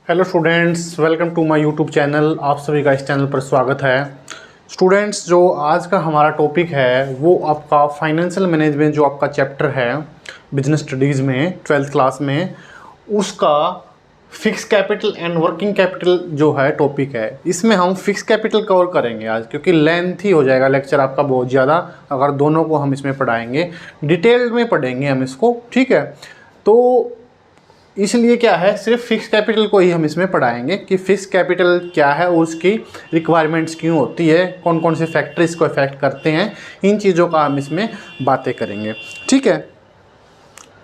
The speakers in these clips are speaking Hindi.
Hello students, welcome to my YouTube channel. आप सभी का इस चैनल पर स्वागत है। स्टूडेंट्स, जो आज का हमारा टॉपिक है वो आपका फाइनेंशियल मैनेजमेंट, जो आपका चैप्टर है बिजनेस स्टडीज़ में 12th क्लास में, उसका fix capital and working capital जो है टॉपिक है। इसमें हम फिक्स कैपिटल कवर करेंगे आज, क्योंकि लेंथी हो जाएगा लेक्चर आपका बहुत ज़्यादा अगर दोनों को हम इसमें पढ़ाएंगे। डिटेल में पढ़ेंगे हम इसको, ठीक है। तो इसलिए क्या है, सिर्फ फिक्स कैपिटल को ही हम इसमें पढ़ाएंगे कि फिक्स कैपिटल क्या है और उसकी रिक्वायरमेंट्स क्यों होती है, कौन कौन से फैक्टर इसको इफेक्ट करते हैं, इन चीज़ों का हम इसमें बातें करेंगे, ठीक है।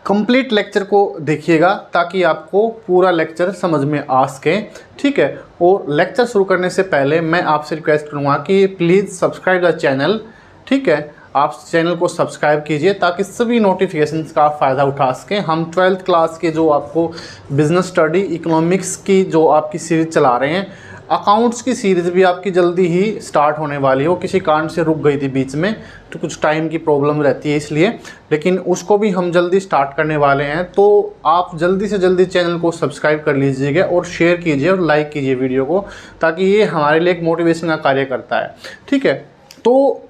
कंप्लीट लेक्चर को देखिएगा ताकि आपको पूरा लेक्चर समझ में आ सके, ठीक है। और लेक्चर शुरू करने से पहले मैं आपसे रिक्वेस्ट करूँगा कि प्लीज़ सब्सक्राइब द चैनल, ठीक है। आप चैनल को सब्सक्राइब कीजिए ताकि सभी नोटिफिकेशंस का फ़ायदा उठा सकें। हम 12th क्लास के जो आपको बिजनेस स्टडी इकोनॉमिक्स की जो आपकी सीरीज़ चला रहे हैं, अकाउंट्स की सीरीज़ भी आपकी जल्दी ही स्टार्ट होने वाली हो। किसी कारण से रुक गई थी बीच में, तो कुछ टाइम की प्रॉब्लम रहती है इसलिए, लेकिन उसको भी हम जल्दी स्टार्ट करने वाले हैं। तो आप जल्दी से जल्दी चैनल को सब्सक्राइब कर लीजिएगा और शेयर कीजिए और लाइक कीजिए वीडियो को, ताकि ये हमारे लिए एक मोटिवेशन का कार्य करता है, ठीक है। तो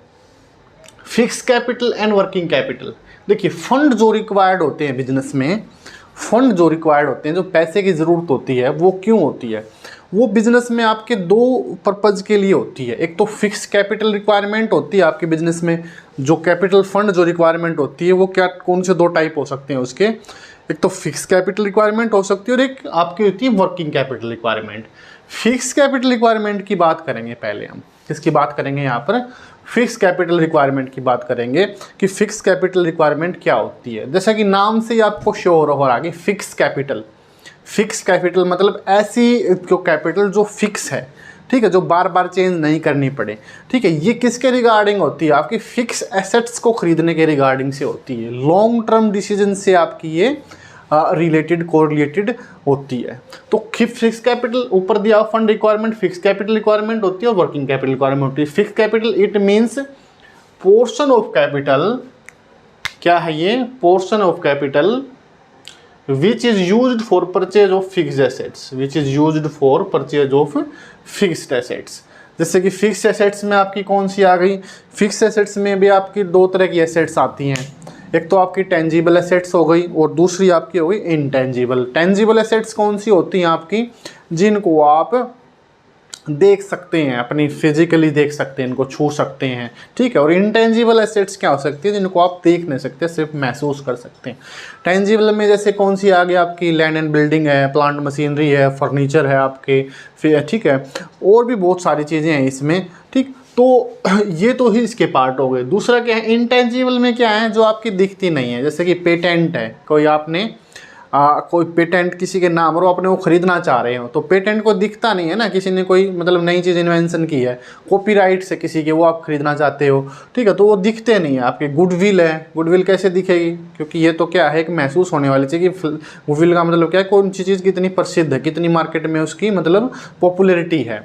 fix capital and working capital, देखिए फंड जो रिक्वायर्ड होते हैं बिजनेस में, फंड जो रिक्वायर्ड होते हैं, जो पैसे की ज़रूरत होती है, वो क्यों होती है? वो बिजनेस में आपके दो पर्पज़ के लिए होती है। एक तो फिक्स कैपिटल रिक्वायरमेंट होती है आपके बिजनेस में, जो कैपिटल फंड जो रिक्वायरमेंट होती है वो क्या, कौन से दो टाइप हो सकते हैं उसके। एक तो फिक्स कैपिटल रिक्वायरमेंट हो सकती है और एक आपकी होती है working capital requirement. Fix capital requirement की बात करेंगे पहले हम। किसकी बात करेंगे यहाँ पर? फिक्स कैपिटल रिक्वायरमेंट की बात करेंगे कि फिक्स कैपिटल रिक्वायरमेंट क्या होती है। जैसा कि नाम से ही आपको शो हो रहा है, फिक्स कैपिटल। फिक्स कैपिटल मतलब ऐसी जो कैपिटल जो फिक्स है, ठीक है, जो बार बार चेंज नहीं करनी पड़े, ठीक है। ये किसके रिगार्डिंग होती है? आपकी फिक्स एसेट्स को खरीदने के रिगार्डिंग से होती है। लॉन्ग टर्म डिसीजन से आपकी ये रिलेटेड कोरिलेटेड होती है। तो फिक्स कैपिटल ऊपर दिया fund requirement fix capital requirement होती है और वर्किंग कैपिटल रिक्वायरमेंट होती है। Fix capital it means portion of capital, क्या है ये? Portion of capital which is used for purchase of fixed assets, which is used for purchase of fixed assets. जैसे कि फिक्स्ड एसेट्स में आपकी कौन सी आ गई? फिक्स्ड एसेट्स में भी आपकी दो तरह की एसेट्स आती हैं। एक तो आपकी टेंजिबल एसेट्स हो गई और दूसरी आपकी हो गई इनटेंजिबल। टेंजिबल एसेट्स कौन सी होती हैं आपकी? जिनको आप देख सकते हैं, अपनी फिजिकली देख सकते हैं, इनको छू सकते हैं, ठीक है। और इनटेंजिबल एसेट्स क्या हो सकती है? जिनको आप देख नहीं सकते, सिर्फ महसूस कर सकते हैं। टेंजिबल में जैसे कौन सी आ गई आपकी? लैंड एंड बिल्डिंग है, प्लांट मशीनरी है, फर्नीचर है आपके, फिर ठीक है, और भी बहुत सारी चीज़ें हैं इसमें, ठीक। तो ये तो ही इसके पार्ट हो गए। दूसरा क्या है? इनटेंजिबल में क्या है? जो आपकी दिखती नहीं है। जैसे कि पेटेंट है, कोई आपने कोई पेटेंट किसी के नाम और अपने वो खरीदना चाह रहे हो, तो पेटेंट को दिखता नहीं है ना, किसी ने कोई मतलब नई चीज़ इन्वेंशन की है। कॉपीराइट से किसी के वो आप खरीदना चाहते हो, ठीक है, तो वो दिखते नहीं है। आपके गुडविल है, गुडविल कैसे दिखेगी? क्योंकि ये तो क्या है, एक महसूस होने वाली चीज़ कि गुडविल का मतलब क्या है, कौन सी चीज़ कितनी प्रसिद्ध है, कितनी मार्केट में उसकी मतलब पॉपुलैरिटी है।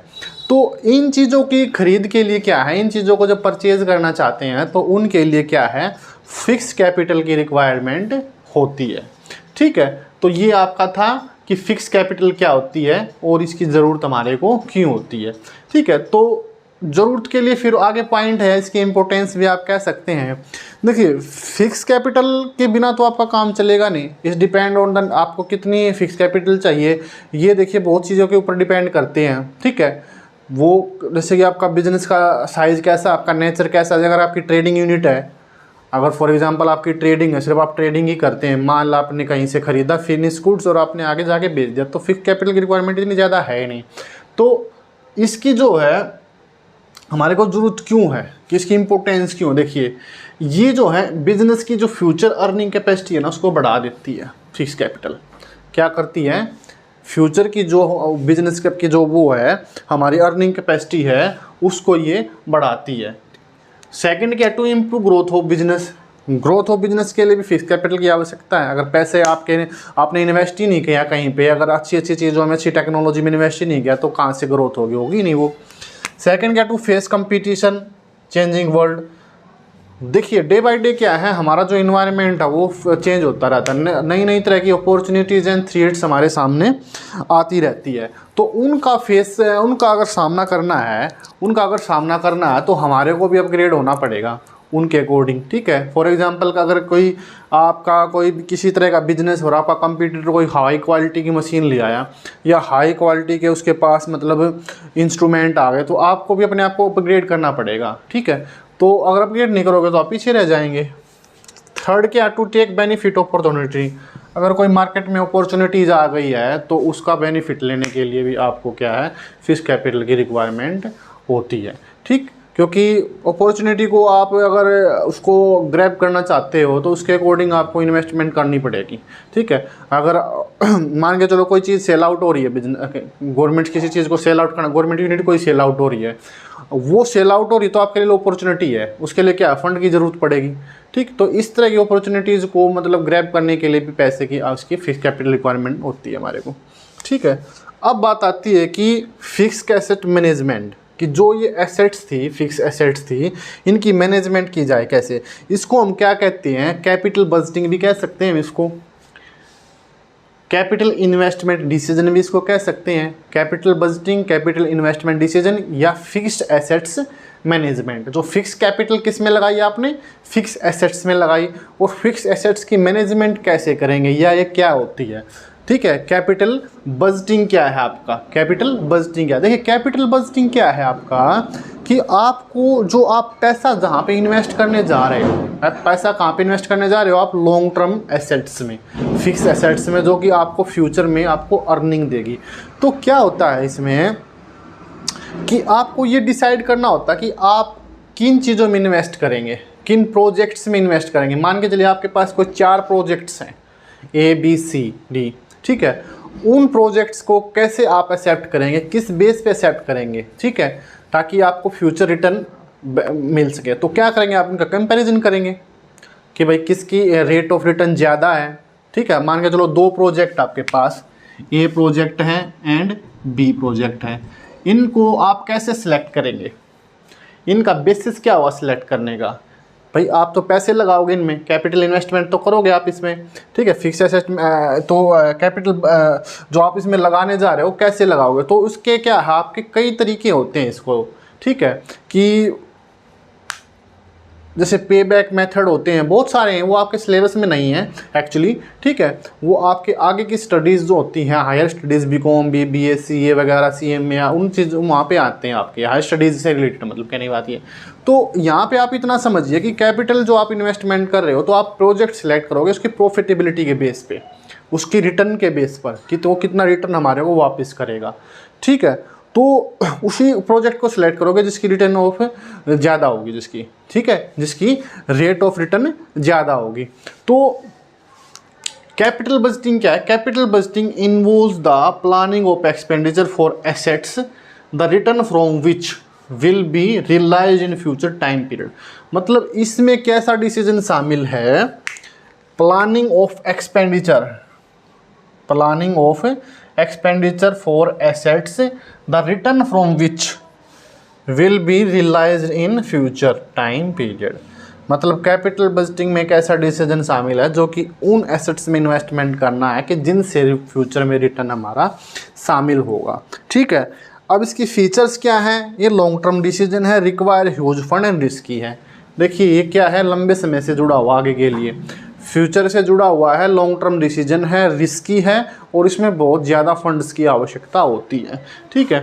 तो इन चीज़ों की खरीद के लिए क्या है, इन चीज़ों को जब परचेज करना चाहते हैं तो उनके लिए क्या है, फिक्स कैपिटल की रिक्वायरमेंट होती है, ठीक है। तो ये आपका था कि फिक्स कैपिटल क्या होती है और इसकी ज़रूरत हमारे को क्यों होती है, ठीक है। तो ज़रूरत के लिए फिर आगे पॉइंट है, इसकी इम्पोर्टेंस भी आप कह सकते हैं। देखिए फिक्स कैपिटल के बिना तो आपका काम चलेगा नहीं। इस डिपेंड ऑन द आपको कितनी फिक्स कैपिटल चाहिए, ये देखिए बहुत चीज़ों के ऊपर डिपेंड करते हैं, ठीक है। वो जैसे कि आपका बिजनेस का साइज़ कैसा, आपका नेचर कैसा है। अगर आपकी ट्रेडिंग यूनिट है, अगर फॉर एग्जांपल आपकी ट्रेडिंग है, सिर्फ आप ट्रेडिंग ही करते हैं, माल आपने कहीं से खरीदा फिनिश गुड्स और आपने आगे जाके बेच दिया, तो फिक्स कैपिटल की रिक्वायरमेंट इतनी ज़्यादा है ही नहीं। तो इसकी जो है हमारे को ज़रूरत क्यों है, कि इसकी इंपॉर्टेंस क्यों? देखिए ये जो है बिजनेस की जो फ्यूचर अर्निंग कैपेसिटी है ना, उसको बढ़ा देती है। फिक्स कैपिटल क्या करती है? फ्यूचर की जो बिजनेस की जो वो है हमारी अर्निंग कैपेसिटी है, उसको ये बढ़ाती है। सेकंड क्या? To improve growth of business. Growth of business के लिए भी फिक्स कैपिटल की आवश्यकता है। अगर पैसे आपने इन्वेस्ट ही नहीं किया कहीं पे, अगर अच्छी चीज़ों में, अच्छी टेक्नोलॉजी में इन्वेस्ट ही नहीं किया, तो कहाँ से ग्रोथ होगी नहीं वो। सेकंड क्या? To face competition changing world. देखिए डे बाय डे क्या है, हमारा जो इन्वायरमेंट है वो चेंज होता रहता है, नई नई तरह की अपॉर्चुनिटीज़ एंड थ्रेट्स हमारे सामने आती रहती है। तो उनका अगर सामना करना है तो हमारे को भी अपग्रेड होना पड़ेगा उनके अकॉर्डिंग, ठीक है। फॉर एग्जांपल अगर कोई किसी तरह का बिजनेस हो रहा, आपका कंप्यूटर कोई हाई क्वालिटी की मशीन ले आया या हाई क्वालिटी के उसके पास मतलब इंस्ट्रूमेंट आ गए, तो आपको भी अपने आप को अपग्रेड करना पड़ेगा, ठीक है। तो अगर अपग्रेड नहीं करोगे तो आप पीछे रह जाएंगे। थर्ड क्या, to take benefit of opportunity, अगर कोई मार्केट में अपॉर्चुनिटीज़ आ गई है तो उसका बेनिफिट लेने के लिए भी आपको क्या है, फिक्स कैपिटल की रिक्वायरमेंट होती है, ठीक। क्योंकि अपॉर्चुनिटी को आप अगर उसको ग्रैब करना चाहते हो तो उसके अकॉर्डिंग आपको इन्वेस्टमेंट करनी पड़ेगी, ठीक है। अगर मान के चलो कोई चीज़ सेल आउट हो रही है, बिजनेस गवर्नमेंट किसी चीज़ को सेल आउट करना, गवर्नमेंट यूनिट कोई सेल आउट हो रही है, वो सेल आउट हो रही तो आपके लिए अपॉर्चुनिटी है, उसके लिए क्या फंड की ज़रूरत पड़ेगी, ठीक। तो इस तरह की अपॉर्चुनिटीज़ को मतलब ग्रैब करने के लिए भी पैसे की उसकी फिक्स कैपिटल रिक्वायरमेंट होती है हमारे को, ठीक है। अब बात आती है कि फिक्स एसेट मैनेजमेंट, कि जो ये एसेट्स थी, फिक्स एसेट्स थी, इनकी मैनेजमेंट की जाए कैसे। इसको हम क्या कहते हैं, कैपिटल बजटिंग भी कह सकते हैं इसको, कैपिटल इन्वेस्टमेंट डिसीजन भी इसको कह सकते हैं। Capital budgeting, capital investment decision या फिक्स्ड एसेट्स मैनेजमेंट। जो फिक्स कैपिटल किस में लगाई आपने, फिक्स एसेट्स में लगाई, और फिक्स एसेट्स की मैनेजमेंट कैसे करेंगे या ये क्या होती है, ठीक है। कैपिटल बजटिंग क्या है आपका, कैपिटल बजटिंग क्या, देखिए कैपिटल बजटिंग क्या है आपका, कि आपको जो आप पैसा जहाँ पे इन्वेस्ट करने जा रहे हो, पैसा कहाँ पे इन्वेस्ट करने जा रहे हो आप, लॉन्ग टर्म एसेट्स में, फिक्स एसेट्स में, जो कि आपको फ्यूचर में आपको अर्निंग देगी। तो क्या होता है इसमें कि आपको ये डिसाइड करना होता है कि आप किन चीज़ों में इन्वेस्ट करेंगे, किन प्रोजेक्ट्स में इन्वेस्ट करेंगे। मान के चलिए आपके पास कोई 4 प्रोजेक्ट्स हैं ABCD, ठीक है। उन प्रोजेक्ट्स को कैसे आप एक्सेप्ट करेंगे, किस बेस पे एक्सेप्ट करेंगे, ठीक है, ताकि आपको फ्यूचर रिटर्न मिल सके। तो क्या करेंगे आप, उनका कंपैरिजन करेंगे कि भाई किसकी रेट ऑफ रिटर्न ज़्यादा है, ठीक है। मान के चलो 2 प्रोजेक्ट आपके पास, A प्रोजेक्ट है एंड B प्रोजेक्ट है, इनको आप कैसे सिलेक्ट करेंगे, इनका बेसिस क्या हुआ सिलेक्ट करने का। भाई आप तो पैसे लगाओगे इनमें, कैपिटल इन्वेस्टमेंट तो करोगे आप इसमें, ठीक है। फिक्स एसेट तो कैपिटल जो आप इसमें लगाने जा रहे हो कैसे लगाओगे, तो उसके क्या है, आपके कई तरीके होते हैं इसको, ठीक है। कि जैसे पे बैक मेथड होते हैं, बहुत सारे हैं, वो आपके सिलेबस में नहीं है एक्चुअली, ठीक है। वो आपके आगे की स्टडीज़ जो होती हैं, higher studies, BCom, BBA, CA वगैरह, CM या उन चीज़ों वहाँ पे आते हैं आपके हायर स्टडीज़ से रिलेटेड, मतलब कहने की बात ये। तो यहाँ पे आप इतना समझिए कि कैपिटल जो आप इन्वेस्टमेंट कर रहे हो, तो आप प्रोजेक्ट सिलेक्ट करोगे उसकी प्रॉफिटेबिलिटी के बेस पे, उसकी रिटर्न के बेस पर कि तो कितना रिटर्न हमारे को वापस करेगा, ठीक है। तो उसी प्रोजेक्ट को सिलेक्ट करोगे जिसकी रिटर्न ऑफ ज़्यादा होगी, जिसकी, ठीक है, जिसकी रेट ऑफ रिटर्न ज़्यादा होगी। तो कैपिटल बजटिंग क्या है, capital budgeting involves the planning of expenditure for assets the return from which will be realise in future time period. मतलब इसमें कैसा डिसीजन शामिल है, planning of expenditure, planning of expenditure for assets the return from which will be realized in future time period। मतलब कैपिटल बजटिंग में एक ऐसा डिसीजन शामिल है जो कि उन एसेट्स में इन्वेस्टमेंट करना है कि जिनसे फ्यूचर में रिटर्न हमारा शामिल होगा, ठीक है। अब इसकी फीचर्स क्या हैं, ये लॉन्ग टर्म डिसीजन है, require huge fund and risky है। देखिए ये क्या है, लंबे समय से जुड़ा हुआ, आगे के लिए फ्यूचर से जुड़ा हुआ है, लॉन्ग टर्म डिसीजन है, रिस्की है, और इसमें बहुत ज़्यादा फंड्स की आवश्यकता होती है, ठीक है।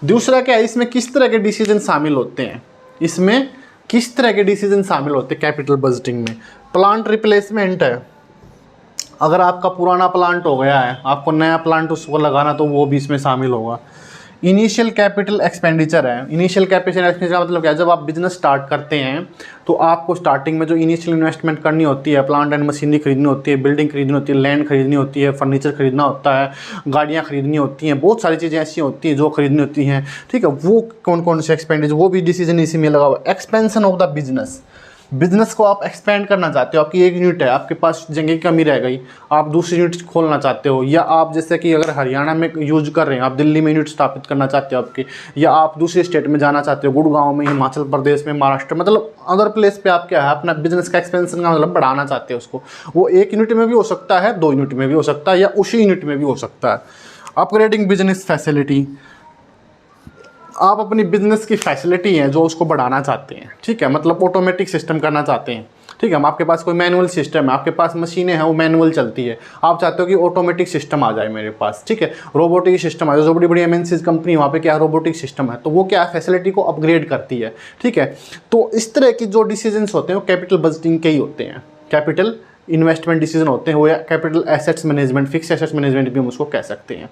दूसरा क्या है, इसमें किस तरह के डिसीजन शामिल होते हैं, इसमें किस तरह के डिसीजन शामिल होते हैं कैपिटल बजटिंग में। प्लांट रिप्लेसमेंट है, अगर आपका पुराना प्लांट हो गया है, आपको नया प्लांट उसको लगाना, तो वो भी इसमें शामिल होगा। इनिशियल कैपिटल एक्सपेंडिचर है, इनिशियल कैपिटल एक्सपेंडिचर मतलब क्या है, जब आप बिजनेस स्टार्ट करते हैं तो आपको स्टार्टिंग में जो इनिशियल इन्वेस्टमेंट करनी होती है, प्लांट एंड मशीनरी खरीदनी होती है, बिल्डिंग खरीदनी होती है, लैंड खरीदनी होती है, फर्नीचर खरीदना होता है, गाड़ियाँ खरीदनी होती हैं, बहुत सारी चीज़ें ऐसी होती हैं जो खरीदनी होती हैं, ठीक है। वो कौन कौन से एक्सपेंडिचर, वो भी डिसीजन इसी में लगा हुआ। Expansion of the business, business को आप एक्सपेंड करना चाहते हो, आपकी एक यूनिट है, आपके पास जगह की कमी रह गई, आप दूसरी यूनिट खोलना चाहते हो, या आप जैसे कि अगर हरियाणा में यूज कर रहे हैं, आप दिल्ली में यूनिट स्थापित करना चाहते हो आपकी, या आप दूसरे स्टेट में जाना चाहते हो, गुड़गांव में, हिमाचल प्रदेश में, महाराष्ट्र, मतलब अदर प्लेस पे आप क्या है अपना बिजनेस का एक्सपेंशन का मतलब बढ़ाना चाहते हो उसको, वो एक यूनिट में भी हो सकता है, 2 यूनिट में भी हो सकता है, या उसी यूनिट में भी हो सकता है। अपग्रेडिंग बिजनेस फैसिलिटी, आप अपनी बिजनेस की फैसिलिटी है जो उसको बढ़ाना चाहते हैं, ठीक है, मतलब ऑटोमेटिक सिस्टम करना चाहते हैं, ठीक है। हम आपके पास कोई मैनुअल सिस्टम है, आपके पास मशीनें हैं वो मैनुअल चलती है, आप चाहते हो कि ऑटोमेटिक सिस्टम आ जाए मेरे पास, ठीक है, रोबोटिक सिस्टम आ जाए। जो बड़ी बड़ी एमएनसीज कंपनी वहाँ पे क्या है, रोबोटिक सिस्टम है, तो वो क्या है, फैसिलिटी को अपग्रेड करती है, ठीक है। तो इस तरह की जो डिसीजंस होते हैं वो कैपिटल बजटिंग के ही होते हैं, कैपिटल इन्वेस्टमेंट डिसीजन होते हैं वो, या capital assets management, fix assets management भी हम उसको कह सकते हैं।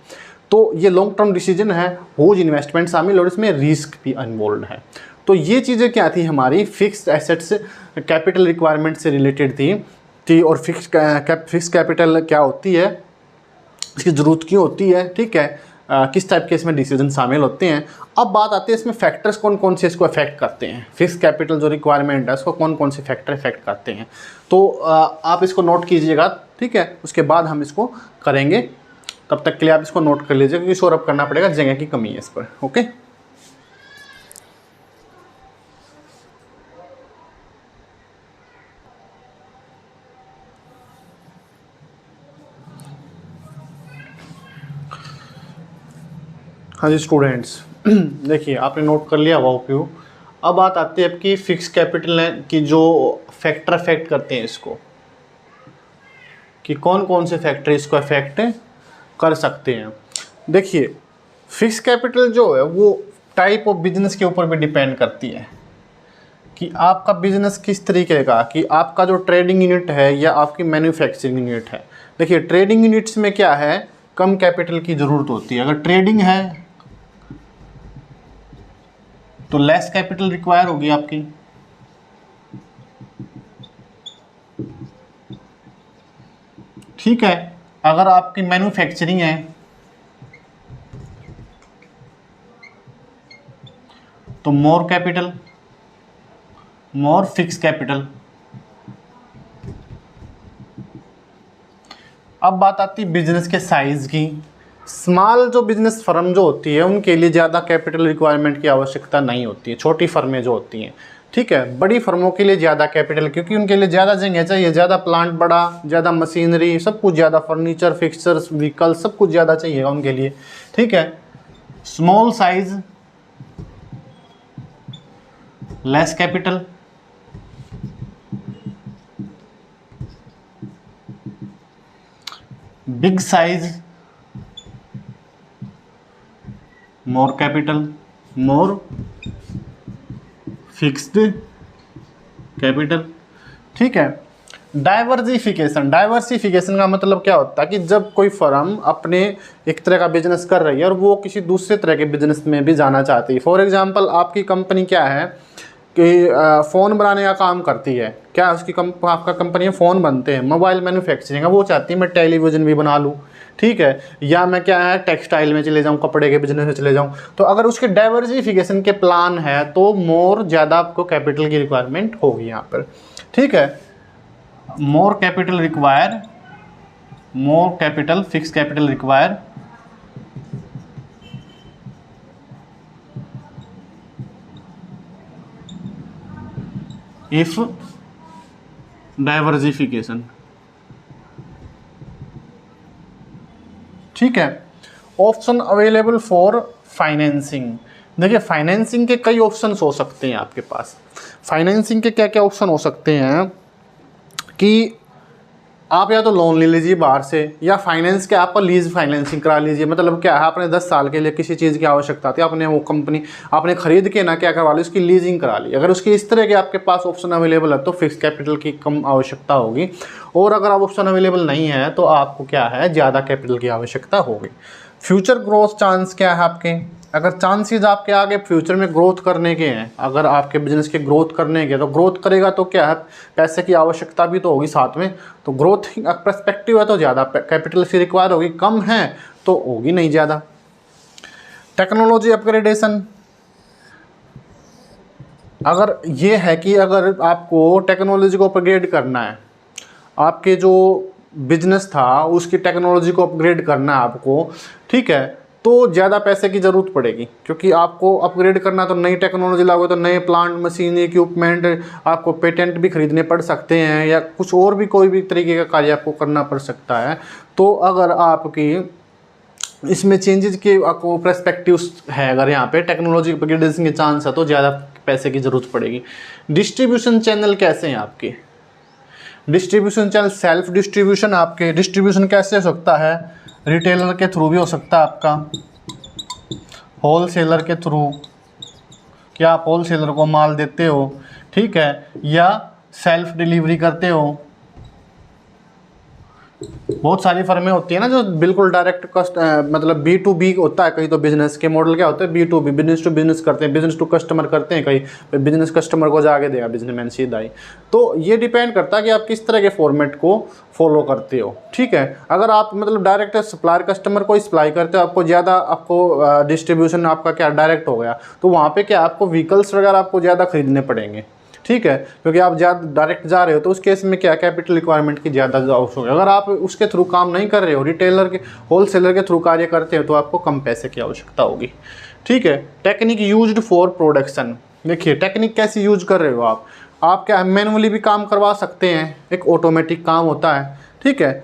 तो ये लॉन्ग टर्म डिसीजन है, हुज इन्वेस्टमेंट शामिल और इसमें रिस्क भी इन्वॉल्व है। तो ये चीज़ें क्या थी हमारी फिक्स्ड एसेट्स कैपिटल रिक्वायरमेंट से रिलेटेड थी और फिक्स कैपिटल क्या होती है, इसकी ज़रूरत क्यों होती है, ठीक है, किस टाइप के इसमें डिसीजन शामिल होते हैं। अब बात आती है इसमें फैक्टर्स कौन कौन से इसको अफेक्ट करते हैं, फिक्स कैपिटल जो रिक्वायरमेंट है उसको कौन कौन से फैक्टर अफेक्ट करते हैं। तो आप इसको नोट कीजिएगा, ठीक है, उसके बाद हम इसको करेंगे, तब तक के लिए आप इसको नोट कर लीजिए क्योंकि सौरभ करना पड़ेगा, जगह की कमी है इस पर। ओके, हाँ जी स्टूडेंट्स, देखिए आपने नोट कर लिया वाओक्यू। अब बात आती है आपकी फिक्स कैपिटल की जो फैक्टर अफेक्ट करते हैं इसको, कि कौन कौन से फैक्टर इसको अफेक्ट कर सकते हैं। देखिए फिक्स कैपिटल जो है वो टाइप ऑफ बिजनेस के ऊपर भी डिपेंड करती है कि आपका बिजनेस किस तरीके का, कि आपका जो ट्रेडिंग यूनिट है या आपकी मैन्युफैक्चरिंग यूनिट है। देखिए ट्रेडिंग यूनिट्स में क्या है, कम कैपिटल की ज़रूरत होती है। अगर ट्रेडिंग है तो लेस कैपिटल रिक्वायर होगी आपकी, ठीक है। अगर आपकी मैन्युफैक्चरिंग है तो मोर कैपिटल, मोर फिक्स कैपिटल। अब बात आती है बिजनेस के साइज की। स्मॉल जो बिजनेस फर्म जो होती है उनके लिए ज़्यादा कैपिटल रिक्वायरमेंट की आवश्यकता नहीं होती है, छोटी फर्में जो होती हैं, ठीक है। बड़ी फर्मों के लिए ज़्यादा कैपिटल, क्योंकि उनके लिए ज़्यादा जगह चाहिए, ज़्यादा प्लांट बड़ा, ज़्यादा मशीनरी, सब कुछ ज़्यादा, फर्नीचर, फिक्सचर्स, व्हीकल, सब कुछ ज़्यादा चाहिएगा उनके लिए, ठीक है। Small size less capital, big size more capital, more fixed capital, ठीक है। डाइवर्सिफिकेशन का मतलब क्या होता है कि जब कोई फर्म अपने एक तरह का बिजनेस कर रही है और वो किसी दूसरे तरह के बिजनेस में भी जाना चाहती है। फॉर एग्जांपल आपकी कंपनी क्या है कि फ़ोन बनाने का काम करती है, क्या उसकी आपका कंपनी में फ़ोन बनते हैं, मोबाइल मैन्युफैक्चरिंग है, वो चाहती है मैं टेलीविज़न भी बना लूँ, ठीक है, या मैं क्या है टेक्सटाइल में चले जाऊँ, कपड़े के बिजनेस में चले जाऊँ। तो अगर उसके डाइवर्सिफिकेशन के प्लान है तो मोर ज़्यादा आपको कैपिटल की रिक्वायरमेंट होगी यहाँ पर, ठीक है। More capital require, more capital, fix capital require if diversification, ठीक है। Option available for financing. देखिए फाइनेंसिंग के कई ऑप्शंस हो सकते हैं आपके पास। फाइनेंसिंग के क्या क्या ऑप्शन हो सकते हैं कि आप या तो लोन ले लीजिए बाहर से, या फाइनेंस के आप लीज फाइनेंसिंग करा लीजिए। मतलब क्या है, आपने 10 साल के लिए किसी चीज़ की आवश्यकता थी, आपने वो कंपनी आपने खरीद के ना क्या करवा ली, उसकी लीजिंग करा ली। अगर उसकी इस तरह के आपके पास ऑप्शन अवेलेबल है तो फिक्स कैपिटल की कम आवश्यकता होगी, और अगर आप ऑप्शन अवेलेबल नहीं है तो आपको क्या है ज़्यादा कैपिटल की आवश्यकता होगी। फ्यूचर ग्रोथ चांस क्या है आपके, अगर चांसेस आपके आगे फ्यूचर में ग्रोथ करने के हैं, अगर आपके बिजनेस के ग्रोथ करने के, तो ग्रोथ करेगा तो क्या है, पैसे की आवश्यकता भी तो होगी साथ में। तो ग्रोथ पर्सपेक्टिव है तो ज़्यादा कैपिटल से रिक्वायर होगी, कम है तो होगी नहीं ज़्यादा। टेक्नोलॉजी अपग्रेडेशन, अगर ये है कि अगर आपको टेक्नोलॉजी को अपग्रेड करना है, आपके जो बिजनेस था उसकी टेक्नोलॉजी को अपग्रेड करना है आपको, ठीक है, तो ज़्यादा पैसे की ज़रूरत पड़ेगी, क्योंकि आपको अपग्रेड करना तो नई टेक्नोलॉजी लागू, तो नए प्लांट, मशीन, इक्विपमेंट, आपको पेटेंट भी खरीदने पड़ सकते हैं, या कुछ और भी कोई भी तरीके का कार्य आपको करना पड़ सकता है। तो अगर आपकी इसमें चेंजेस के आपको पर्सपेक्टिव्स है, अगर यहाँ पे टेक्नोलॉजी अपग्रेडेशन के चांस है तो ज़्यादा पैसे की ज़रूरत पड़ेगी। डिस्ट्रीब्यूशन चैनल कैसे हैं आपके? डिस्ट्रीब्यूशन चैनल सेल्फ डिस्ट्रीब्यूशन, आपके डिस्ट्रीब्यूशन कैसे हो सकता है? रिटेलर के थ्रू भी हो सकता है आपका, होलसेलर के थ्रू, क्या आप होलसेलर को माल देते हो, ठीक है, या सेल्फ डिलीवरी करते हो। बहुत सारी फर्में होती है ना जो बिल्कुल डायरेक्ट मतलब B2B होता है, कहीं तो बिजनेस के मॉडल क्या होते हैं B2B, बिजनेस टू बिजनेस करते हैं, बिजनेस टू कस्टमर करते हैं, कहीं बिजनेस कस्टमर को जाके देगा बिजनेसमैन सीधा ही। तो ये डिपेंड करता है कि आप किस तरह के फॉर्मेट को फॉलो करते हो, ठीक है। अगर आप मतलब डायरेक्ट सप्लायर कस्टमर को सप्लाई करते हो, आपको ज़्यादा, आपको डिस्ट्रीब्यूशन आपका क्या डायरेक्ट हो गया, तो वहाँ पर क्या आपको व्हीकल्स वगैरह आपको ज़्यादा खरीदने पड़ेंगे, ठीक है, क्योंकि आप ज़्यादा डायरेक्ट जा रहे हो, तो उस केस में क्या कैपिटल रिक्वायरमेंट की ज़्यादा आवश्यक है। अगर आप उसके थ्रू काम नहीं कर रहे हो, रिटेलर के, होलसेलर के थ्रू कार्य करते हो, तो आपको कम पैसे की आवश्यकता होगी, ठीक है। टेक्निक यूज्ड फॉर प्रोडक्शन, देखिए टेक्निक कैसी यूज कर रहे हो आप क्या मैनुअली भी काम करवा सकते हैं, एक ऑटोमेटिक काम होता है, ठीक है।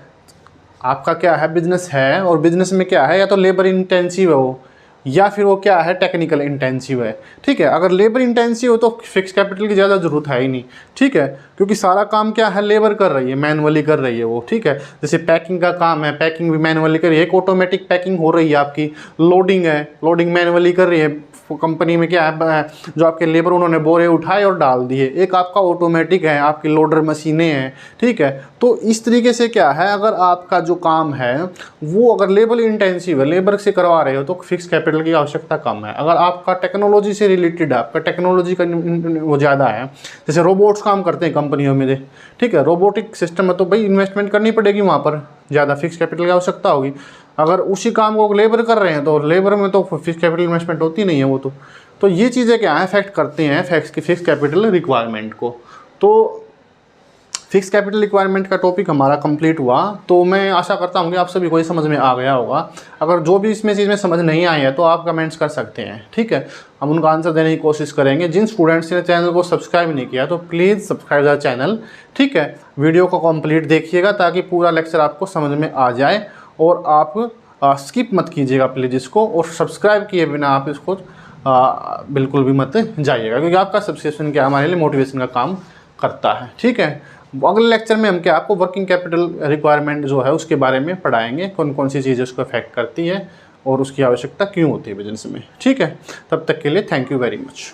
आपका क्या है, बिजनेस है, और बिजनेस में क्या है, या तो लेबर इंटेंसिव है वो, या फिर वो क्या है, टेक्निकल इंटेंसिव है, ठीक है। अगर लेबर इंटेंसिव हो तो फिक्स कैपिटल की ज़्यादा ज़रूरत है ही नहीं, ठीक है, क्योंकि सारा काम क्या है, लेबर कर रही है, मैनुअली कर रही है वो, ठीक है। जैसे पैकिंग का काम है, पैकिंग भी मैनुअली कर रही है, एक ऑटोमेटिक पैकिंग हो रही है आपकी। लोडिंग है, लोडिंग मैनुअली कर रही है, कंपनी में क्या है, जो आपके लेबर उन्होंने बोरे उठाए और डाल दिए, एक आपका ऑटोमेटिक है, आपकी लोडर मशीनें हैं, ठीक है। तो इस तरीके से क्या है, अगर आपका जो काम है वो अगर लेबर इंटेंसिव है, लेबर से करवा रहे हो, तो फिक्स कैपिटल की आवश्यकता कम है। अगर आपका टेक्नोलॉजी से रिलेटेड है, आपका टेक्नोलॉजी का वो ज़्यादा है, जैसे रोबोट्स काम करते हैं कंपनियों में, ठीक है, रोबोटिक सिस्टम है, तो भाई इन्वेस्टमेंट करनी पड़ेगी वहाँ पर, ज़्यादा फिक्स कैपिटल की आवश्यकता होगी। अगर उसी काम को लेबर कर रहे हैं, तो लेबर में तो फिक्स कैपिटल इन्वेस्टमेंट होती नहीं है वो तो ये चीज़ें क्या है, अफेक्ट करते हैं फिक्स कैपिटल रिक्वायरमेंट को। तो फिक्स कैपिटल रिक्वायरमेंट का टॉपिक हमारा कंप्लीट हुआ, तो मैं आशा करता हूँ कि आप सभी को ये समझ में आ गया होगा। अगर जो भी इसमें चीज़ में समझ नहीं आई है तो आप कमेंट्स कर सकते हैं, ठीक है, हम उनका आंसर देने की कोशिश करेंगे। जिन स्टूडेंट्स ने चैनल को सब्सक्राइब नहीं किया तो प्लीज़ सब्सक्राइब द चैनल, ठीक है। वीडियो को कंप्लीट देखिएगा ताकि पूरा लेक्चर आपको समझ में आ जाए, और आप स्किप मत कीजिएगा प्लीज़ इसको, और सब्सक्राइब किए बिना आप इसको बिल्कुल भी मत जाइएगा, क्योंकि आपका सब्सक्रिप्शन क्या हमारे लिए मोटिवेशन का काम करता है, ठीक है। अगले लेक्चर में हम क्या आपको वर्किंग कैपिटल रिक्वायरमेंट जो है उसके बारे में पढ़ाएंगे, कौन कौन सी चीज़ें उसको अफेक्ट करती है और उसकी आवश्यकता क्यों होती है बिजनेस में, ठीक है। तब तक के लिए थैंक यू वेरी मच।